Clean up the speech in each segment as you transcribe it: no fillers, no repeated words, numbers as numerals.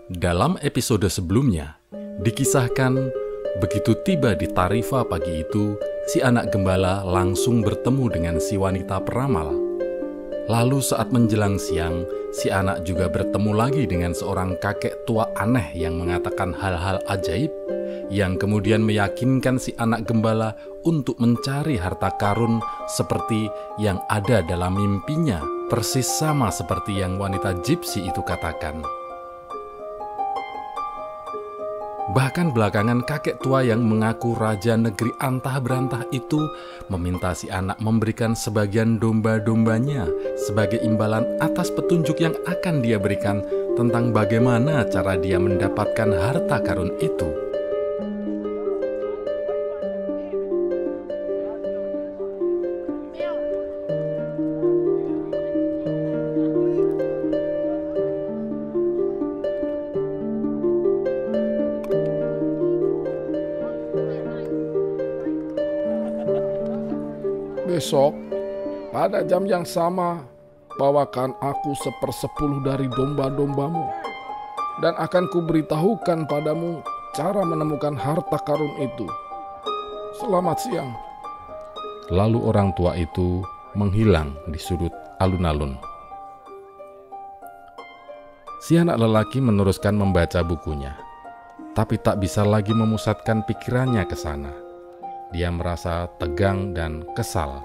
Dalam episode sebelumnya, dikisahkan begitu tiba di Tarifa pagi itu, si anak gembala langsung bertemu dengan si wanita peramal. Lalu saat menjelang siang, si anak juga bertemu lagi dengan seorang kakek tua aneh yang mengatakan hal-hal ajaib, yang kemudian meyakinkan si anak gembala untuk mencari harta karun seperti yang ada dalam mimpinya, persis sama seperti yang wanita Gypsy itu katakan. Bahkan belakangan kakek tua yang mengaku raja negeri antah berantah itu meminta si anak memberikan sebagian domba-dombanya sebagai imbalan atas petunjuk yang akan dia berikan tentang bagaimana cara dia mendapatkan harta karun itu. Besok, pada jam yang sama, bawakan aku 1/10 dari domba-dombamu, dan akan kuberitahukan padamu cara menemukan harta karun itu. Selamat siang. Lalu orang tua itu menghilang di sudut alun-alun. Si anak lelaki meneruskan membaca bukunya, tapi tak bisa lagi memusatkan pikirannya ke sana. Dia merasa tegang dan kesal,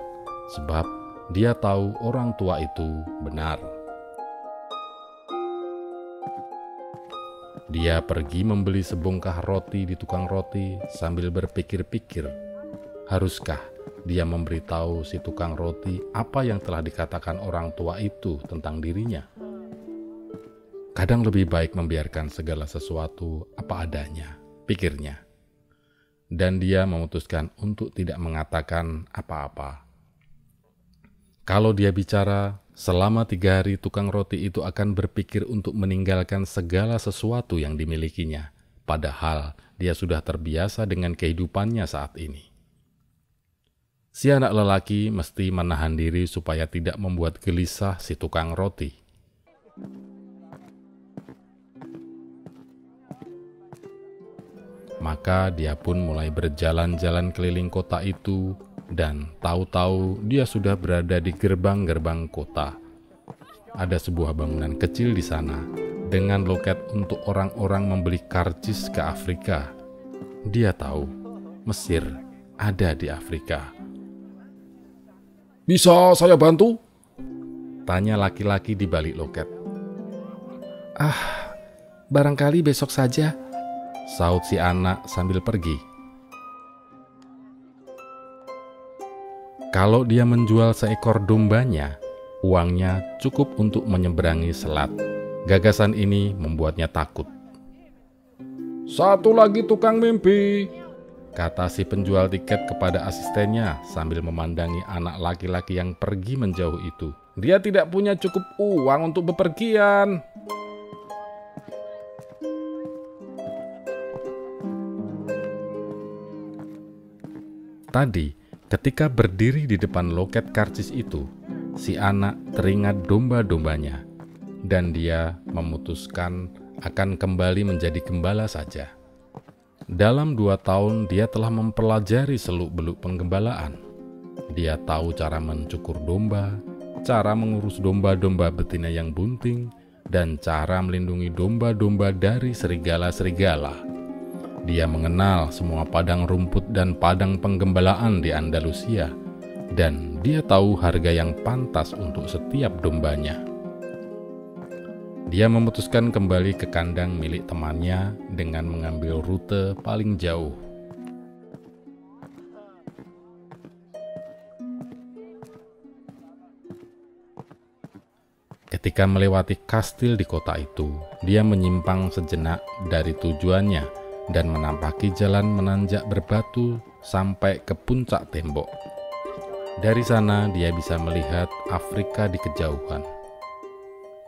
sebab dia tahu orang tua itu benar. Dia pergi membeli sebongkah roti di tukang roti sambil berpikir-pikir, haruskah dia memberitahu si tukang roti apa yang telah dikatakan orang tua itu tentang dirinya? Kadang lebih baik membiarkan segala sesuatu apa adanya, pikirnya. Dan dia memutuskan untuk tidak mengatakan apa-apa. Kalau dia bicara, selama 3 hari tukang roti itu akan berpikir untuk meninggalkan segala sesuatu yang dimilikinya, padahal dia sudah terbiasa dengan kehidupannya saat ini. Si anak lelaki mesti menahan diri supaya tidak membuat gelisah si tukang roti. Maka dia pun mulai berjalan-jalan keliling kota itu, dan tahu-tahu dia sudah berada di gerbang-gerbang kota. Ada sebuah bangunan kecil di sana, dengan loket untuk orang-orang membeli karcis ke Afrika. Dia tahu, Mesir ada di Afrika. Bisa saya bantu? Tanya laki-laki di balik loket. Barangkali besok saja, Saut si anak sambil pergi. Kalau dia menjual seekor dombanya, uangnya cukup untuk menyeberangi selat. Gagasan ini membuatnya takut. Satu lagi tukang mimpi, Kata si penjual tiket kepada asistennya sambil memandangi anak laki-laki yang pergi menjauh itu. dia tidak punya cukup uang untuk bepergian. Tadi, ketika berdiri di depan loket karcis itu, si anak teringat domba-dombanya, dan dia memutuskan akan kembali menjadi gembala saja. Dalam 2 tahun, dia telah mempelajari seluk-beluk penggembalaan. Dia tahu cara mencukur domba, cara mengurus domba-domba betina yang bunting, dan cara melindungi domba-domba dari serigala-serigala. Dia mengenal semua padang rumput dan padang penggembalaan di Andalusia, dan dia tahu harga yang pantas untuk setiap dombanya. Dia memutuskan kembali ke kandang milik temannya dengan mengambil rute paling jauh. Ketika melewati kastil di kota itu, dia menyimpang sejenak dari tujuannya dan menampaki jalan menanjak berbatu sampai ke puncak tembok. Dari sana dia bisa melihat Afrika di kejauhan.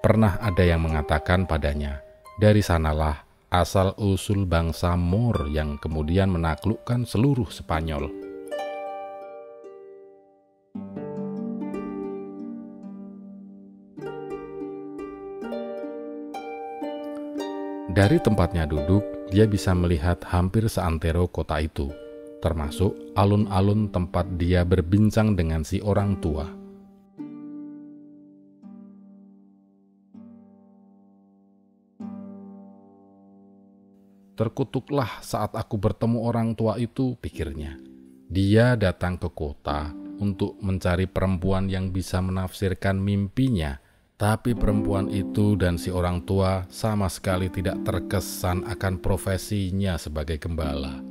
Pernah ada yang mengatakan padanya, dari sanalah asal-usul bangsa Moor yang kemudian menaklukkan seluruh Spanyol. Dari tempatnya duduk, dia bisa melihat hampir seantero kota itu, termasuk alun-alun tempat dia berbincang dengan si orang tua. Terkutuklah saat aku bertemu orang tua itu, pikirnya. Dia datang ke kota untuk mencari perempuan yang bisa menafsirkan mimpinya, tapi perempuan itu dan si orang tua sama sekali tidak terkesan akan profesinya sebagai gembala.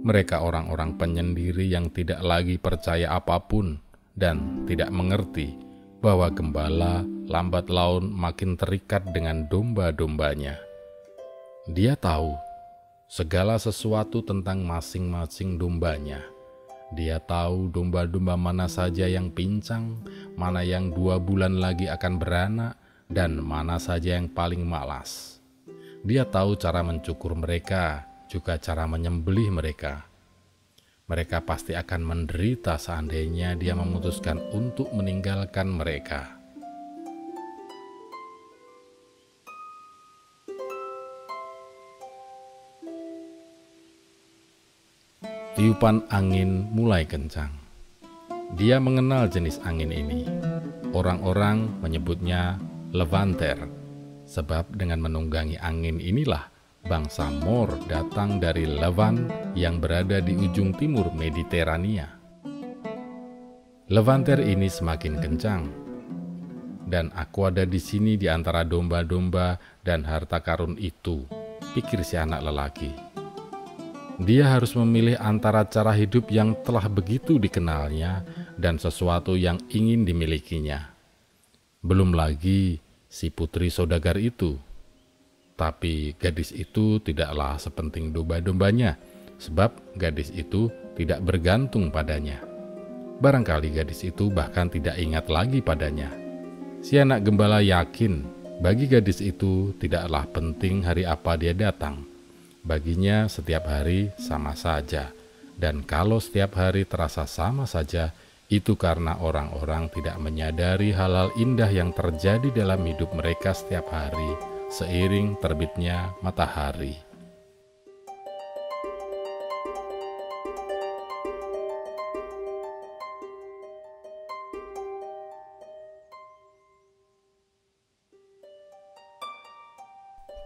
Mereka orang-orang penyendiri yang tidak lagi percaya apapun dan tidak mengerti bahwa gembala lambat laun makin terikat dengan domba-dombanya. Dia tahu segala sesuatu tentang masing-masing dombanya. Dia tahu domba-domba mana saja yang pincang, mana yang 2 bulan lagi akan beranak, dan mana saja yang paling malas. Dia tahu cara mencukur mereka, juga cara menyembelih mereka. Mereka pasti akan menderita seandainya dia memutuskan untuk meninggalkan mereka. Tiupan angin mulai kencang. Dia mengenal jenis angin ini. Orang-orang menyebutnya levanter, sebab dengan menunggangi angin inilah bangsa Moor datang dari Levant yang berada di ujung timur Mediterania. Levanter ini semakin kencang, dan aku ada di sini di antara domba-domba dan harta karun itu, pikir si anak lelaki. Dia harus memilih antara cara hidup yang telah begitu dikenalnya dan sesuatu yang ingin dimilikinya. Belum lagi si putri saudagar itu. Tapi gadis itu tidaklah sepenting domba-dombanya, sebab gadis itu tidak bergantung padanya. Barangkali gadis itu bahkan tidak ingat lagi padanya. Si anak gembala yakin bagi gadis itu tidaklah penting hari apa dia datang. Baginya setiap hari sama saja, dan kalau setiap hari terasa sama saja, itu karena orang-orang tidak menyadari hal-hal indah yang terjadi dalam hidup mereka setiap hari, seiring terbitnya matahari.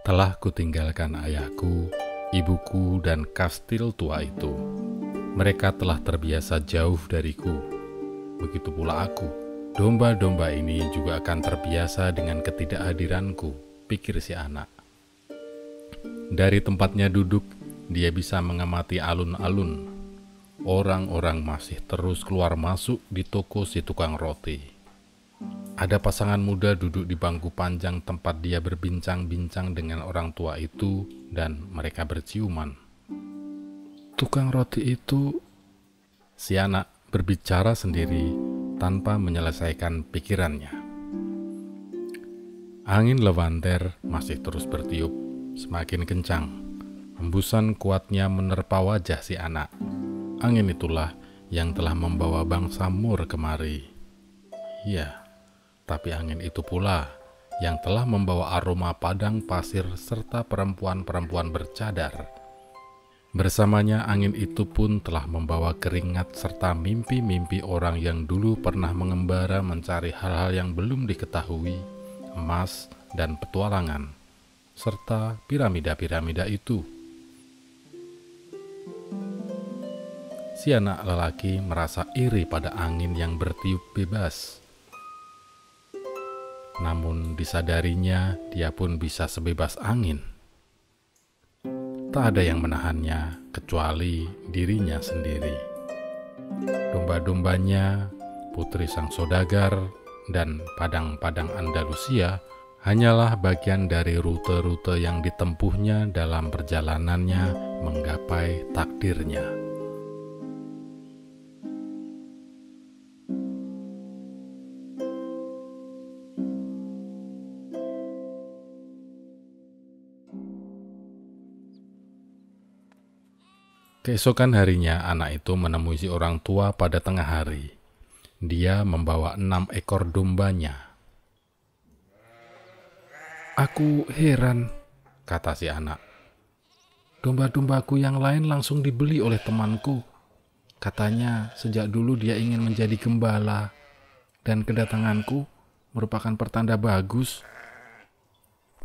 Telah kutinggalkan ayahku, ibuku, dan kastil tua itu. Mereka telah terbiasa jauh dariku. Begitu pula aku. Domba-domba ini juga akan terbiasa dengan ketidakhadiranku, pikir si anak. Dari tempatnya duduk, dia bisa mengamati alun-alun. Orang-orang masih terus keluar masuk di toko si tukang roti. Ada pasangan muda duduk di bangku panjang tempat dia berbincang-bincang dengan orang tua itu, dan mereka berciuman. Tukang roti itu, si anak berbicara sendiri tanpa menyelesaikan pikirannya. Angin levanter masih terus bertiup, semakin kencang. Hembusan kuatnya menerpa wajah si anak. Angin itulah yang telah membawa bangsa Moor kemari. Ya, tapi angin itu pula yang telah membawa aroma padang pasir serta perempuan-perempuan bercadar. Bersamanya angin itu pun telah membawa keringat serta mimpi-mimpi orang yang dulu pernah mengembara mencari hal-hal yang belum diketahui, emas dan petualangan, serta piramida-piramida itu. Si anak lelaki merasa iri pada angin yang bertiup bebas. Namun disadarinya dia pun bisa sebebas angin. Tak ada yang menahannya kecuali dirinya sendiri. Domba-dombanya, putri sang saudagar, dan padang-padang Andalusia hanyalah bagian dari rute-rute yang ditempuhnya dalam perjalanannya menggapai takdirnya. Keesokan harinya, anak itu menemui si orang tua pada tengah hari. Dia membawa 6 ekor dombanya. Aku heran, kata si anak. Domba-dombaku yang lain langsung dibeli oleh temanku. Katanya sejak dulu dia ingin menjadi gembala, dan kedatanganku merupakan pertanda bagus.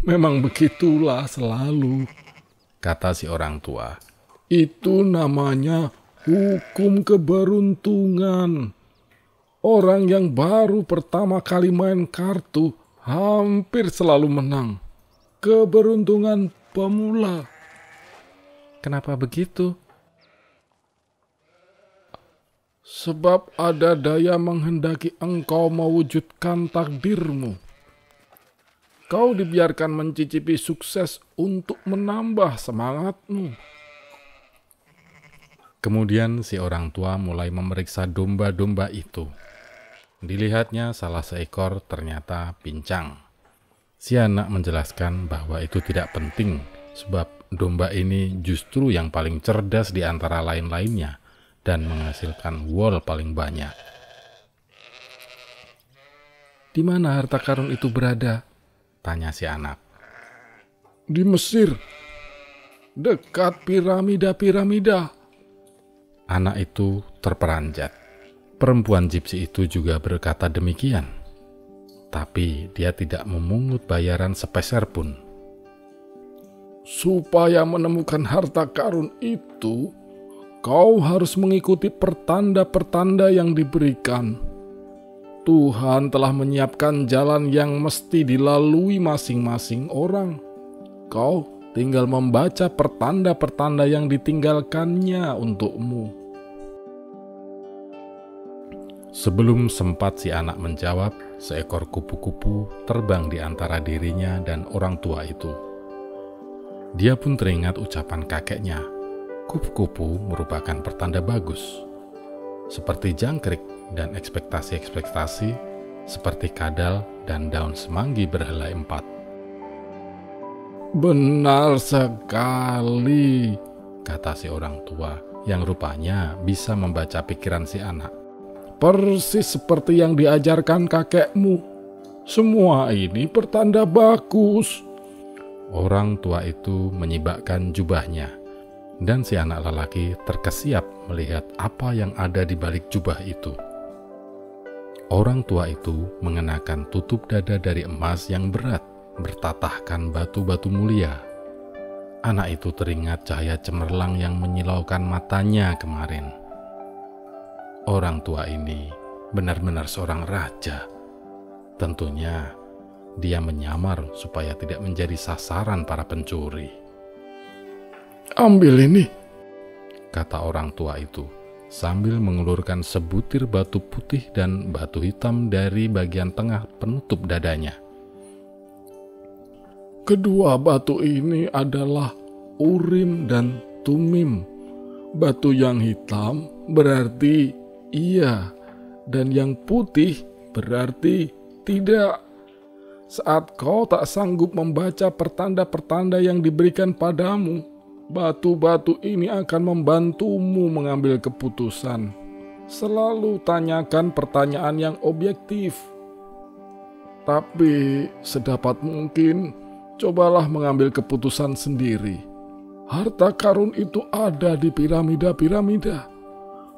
Memang begitulah selalu, kata si orang tua. Itu namanya hukum keberuntungan. Orang yang baru pertama kali main kartu hampir selalu menang. Keberuntungan pemula. Kenapa begitu? Sebab ada daya menghendaki engkau mewujudkan takdirmu. Kau dibiarkan mencicipi sukses untuk menambah semangatmu. Kemudian si orang tua mulai memeriksa domba-domba itu. Dilihatnya salah seekor ternyata pincang. Si anak menjelaskan bahwa itu tidak penting, sebab domba ini justru yang paling cerdas di antara lain-lainnya dan menghasilkan wol paling banyak. Di mana harta karun itu berada? Tanya si anak. Di Mesir, dekat piramida-piramida. Anak itu terperanjat. Perempuan Gipsi itu juga berkata demikian. Tapi dia tidak memungut bayaran sepeser pun. Supaya menemukan harta karun itu, kau harus mengikuti pertanda-pertanda yang diberikan. Tuhan telah menyiapkan jalan yang mesti dilalui masing-masing orang. Kau tinggal membaca pertanda-pertanda yang ditinggalkannya untukmu. Sebelum sempat si anak menjawab, seekor kupu-kupu terbang di antara dirinya dan orang tua itu. Dia pun teringat ucapan kakeknya. Kupu-kupu merupakan pertanda bagus. Seperti jangkrik dan ekspektasi-ekspektasi, seperti kadal dan daun semanggi berhelai 4. Benar sekali, kata si orang tua yang rupanya bisa membaca pikiran si anak. Persis seperti yang diajarkan kakekmu. Semua ini pertanda bagus. Orang tua itu menyibakkan jubahnya, dan si anak lelaki terkesiap melihat apa yang ada di balik jubah itu. Orang tua itu mengenakan tutup dada dari emas yang berat, bertatahkan batu-batu mulia. Anak itu teringat cahaya cemerlang yang menyilaukan matanya kemarin. Orang tua ini benar-benar seorang raja. Tentunya dia menyamar supaya tidak menjadi sasaran para pencuri. Ambil ini, kata orang tua itu, sambil mengulurkan sebutir batu putih dan batu hitam dari bagian tengah penutup dadanya. Kedua batu ini adalah Urim dan Tumim. Batu yang hitam berarti iya, dan yang putih berarti tidak. Saat kau tak sanggup membaca pertanda-pertanda yang diberikan padamu, batu-batu ini akan membantumu mengambil keputusan. Selalu tanyakan pertanyaan yang objektif. Tapi sedapat mungkin, cobalah mengambil keputusan sendiri. Harta karun itu ada di piramida-piramida.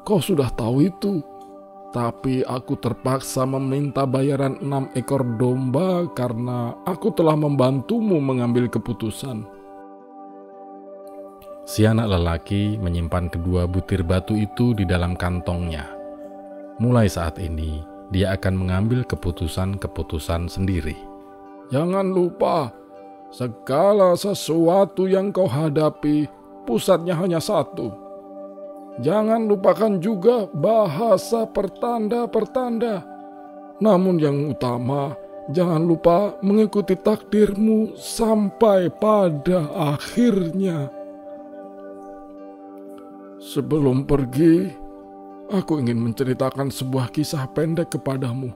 Kau sudah tahu itu. Tapi aku terpaksa meminta bayaran 6 ekor domba karena aku telah membantumu mengambil keputusan. Si anak lelaki menyimpan kedua butir batu itu di dalam kantongnya. Mulai saat ini, dia akan mengambil keputusan-keputusan sendiri. Jangan lupa, segala sesuatu yang kau hadapi, pusatnya hanya satu. Jangan lupakan juga bahasa pertanda-pertanda. Namun yang utama, jangan lupa mengikuti takdirmu sampai pada akhirnya. Sebelum pergi, aku ingin menceritakan sebuah kisah pendek kepadamu.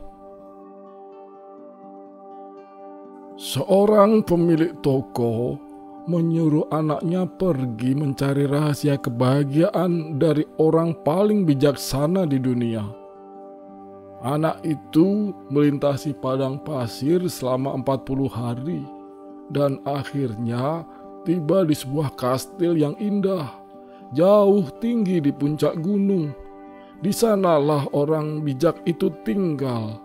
Seorang pemilik toko menyuruh anaknya pergi mencari rahasia kebahagiaan dari orang paling bijaksana di dunia. Anak itu melintasi padang pasir selama 40 hari dan akhirnya tiba di sebuah kastil yang indah, jauh tinggi di puncak gunung. Di sanalah orang bijak itu tinggal.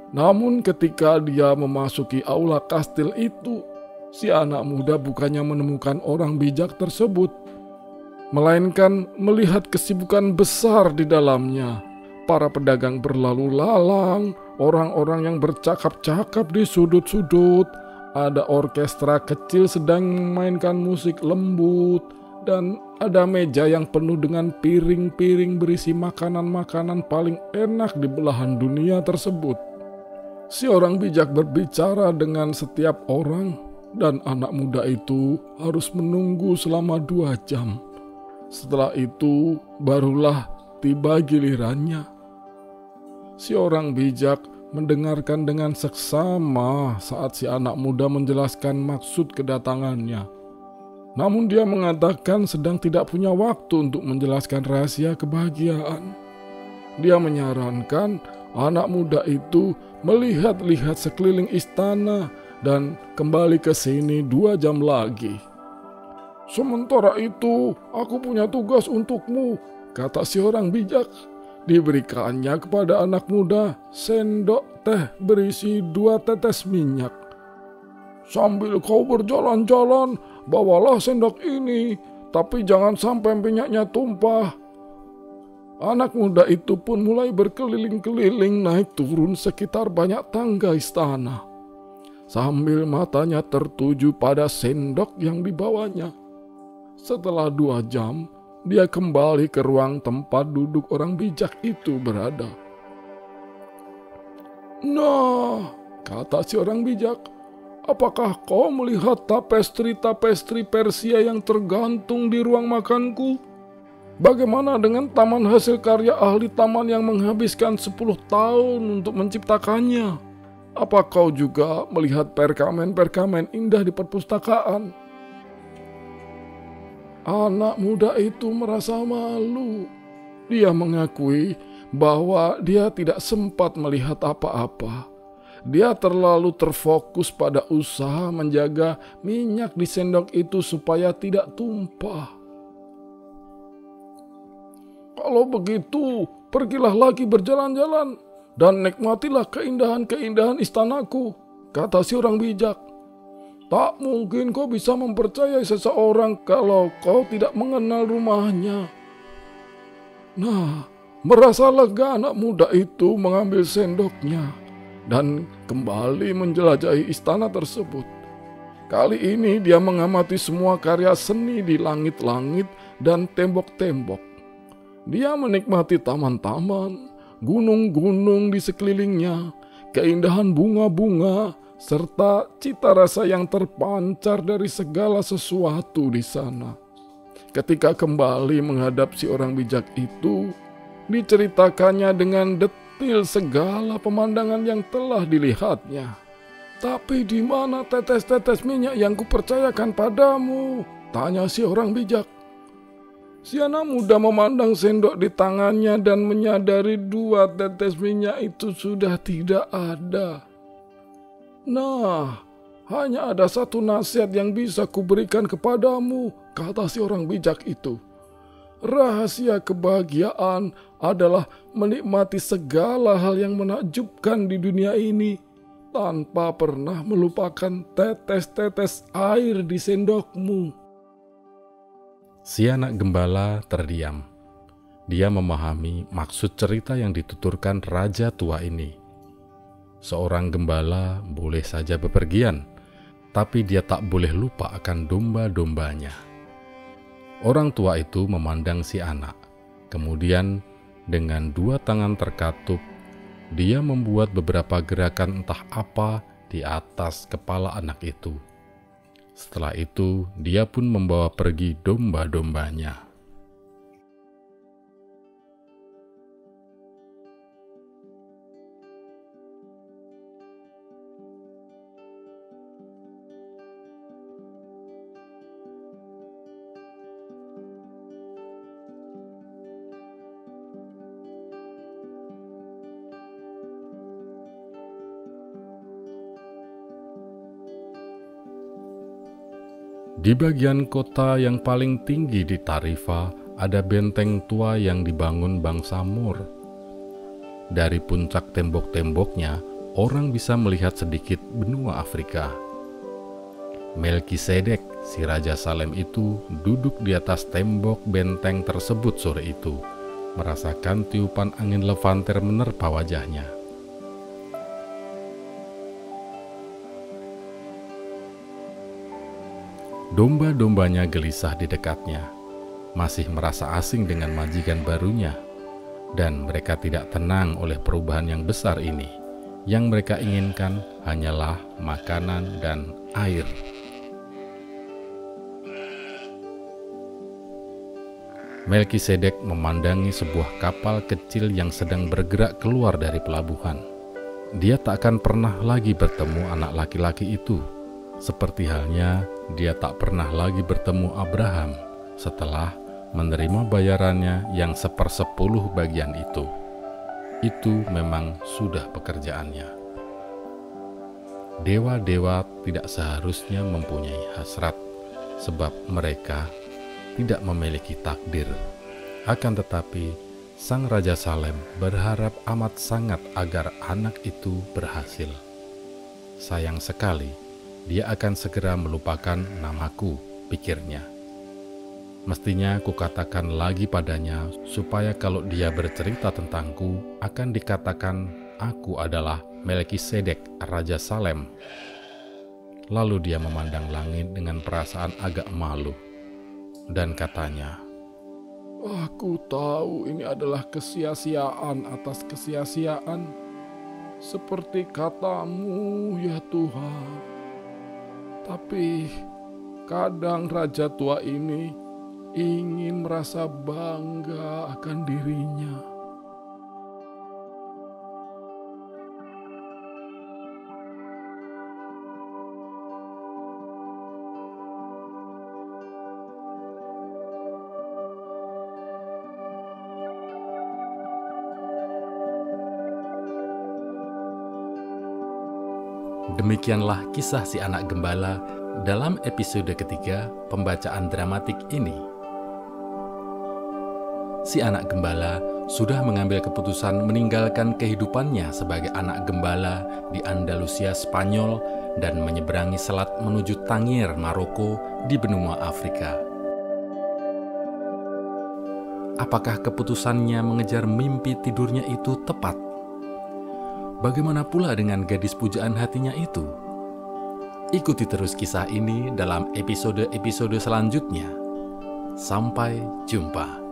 Namun ketika dia memasuki aula kastil itu, si anak muda bukannya menemukan orang bijak tersebut, melainkan melihat kesibukan besar di dalamnya. Para pedagang berlalu lalang, orang-orang yang bercakap-cakap di sudut-sudut, ada orkestra kecil sedang memainkan musik lembut, dan ada meja yang penuh dengan piring-piring berisi makanan-makanan paling enak di belahan dunia tersebut. Si orang bijak berbicara dengan setiap orang, dan anak muda itu harus menunggu selama 2 jam. Setelah itu barulah tiba gilirannya. Si orang bijak mendengarkan dengan seksama saat si anak muda menjelaskan maksud kedatangannya. Namun dia mengatakan sedang tidak punya waktu untuk menjelaskan rahasia kebahagiaan. Dia menyarankan anak muda itu melihat-lihat sekeliling istana dan kembali ke sini 2 jam lagi. Sementara itu, aku punya tugas untukmu, kata si orang bijak. Diberikannya kepada anak muda sendok teh berisi 2 tetes minyak. Sambil kau berjalan-jalan, bawalah sendok ini, tapi jangan sampai minyaknya tumpah. Anak muda itu pun mulai berkeliling-keliling naik turun sekitar banyak tangga istana, sambil matanya tertuju pada sendok yang dibawanya. Setelah 2 jam, dia kembali ke ruang tempat duduk orang bijak itu berada. Nah, kata si orang bijak, apakah kau melihat tapestri-tapestri Persia yang tergantung di ruang makanku? Bagaimana dengan taman hasil karya ahli taman yang menghabiskan 10 tahun untuk menciptakannya? Apa kau juga melihat perkamen-perkamen indah di perpustakaan? Anak muda itu merasa malu. Dia mengakui bahwa dia tidak sempat melihat apa-apa. Dia terlalu terfokus pada usaha menjaga minyak di sendok itu supaya tidak tumpah. Kalau begitu, pergilah lagi berjalan-jalan dan nikmatilah keindahan-keindahan istanaku, kata si orang bijak. Tak mungkin kau bisa mempercayai seseorang kalau kau tidak mengenal rumahnya. Nah, merasa lega anak muda itu mengambil sendoknya dan kembali menjelajahi istana tersebut. Kali ini dia mengamati semua karya seni di langit-langit dan tembok-tembok. Dia menikmati taman-taman, gunung-gunung di sekelilingnya, keindahan bunga-bunga, serta cita rasa yang terpancar dari segala sesuatu di sana. Ketika kembali menghadap si orang bijak itu, diceritakannya dengan detil segala pemandangan yang telah dilihatnya. Tapi di mana tetes-tetes minyak yang kupercayakan padamu? Tanya si orang bijak. Si anak muda memandang sendok di tangannya dan menyadari 2 tetes minyak itu sudah tidak ada. Nah, hanya ada 1 nasihat yang bisa kuberikan kepadamu, kata si orang bijak itu. Rahasia kebahagiaan adalah menikmati segala hal yang menakjubkan di dunia ini tanpa pernah melupakan tetes-tetes air di sendokmu. Si anak gembala terdiam. Dia memahami maksud cerita yang dituturkan raja tua ini. Seorang gembala boleh saja bepergian, tapi dia tak boleh lupa akan domba-dombanya. Orang tua itu memandang si anak. Kemudian dengan 2 tangan terkatup, dia membuat beberapa gerakan entah apa di atas kepala anak itu. Setelah itu, dia pun membawa pergi domba-dombanya. Di bagian kota yang paling tinggi di Tarifa ada benteng tua yang dibangun bangsa Moor. Dari puncak tembok-temboknya, orang bisa melihat sedikit benua Afrika. Melkisedek, si Raja Salem itu, duduk di atas tembok benteng tersebut sore itu, merasakan tiupan angin levanter menerpa wajahnya. Domba-dombanya gelisah di dekatnya, masih merasa asing dengan majikan barunya, dan mereka tidak tenang oleh perubahan yang besar ini. Yang mereka inginkan hanyalah makanan dan air. Melkisedek memandangi sebuah kapal kecil yang sedang bergerak keluar dari pelabuhan. Dia tak akan pernah lagi bertemu anak laki-laki itu, seperti halnya dia tak pernah lagi bertemu Abraham setelah menerima bayarannya yang 1/10 bagian itu. Itu memang sudah pekerjaannya. Dewa-dewa tidak seharusnya mempunyai hasrat, sebab mereka tidak memiliki takdir. Akan tetapi, Sang Raja Salem berharap amat sangat agar anak itu berhasil. Sayang sekali, dia akan segera melupakan namaku, pikirnya. Mestinya kukatakan lagi padanya supaya kalau dia bercerita tentangku akan dikatakan aku adalah Melkisedek Raja Salem. Lalu dia memandang langit dengan perasaan agak malu dan katanya, Aku tahu ini adalah kesia-siaan atas kesia-siaan, seperti katamu ya Tuhan. Tapi kadang raja tua ini ingin merasa bangga akan dirinya. Demikianlah kisah si anak gembala dalam episode ketiga pembacaan dramatik ini. Si anak gembala sudah mengambil keputusan meninggalkan kehidupannya sebagai anak gembala di Andalusia, Spanyol, dan menyeberangi selat menuju Tangier, Maroko di benua Afrika. Apakah keputusannya mengejar mimpi tidurnya itu tepat? Bagaimana pula dengan gadis pujaan hatinya itu? Ikuti terus kisah ini dalam episode-episode selanjutnya. Sampai jumpa.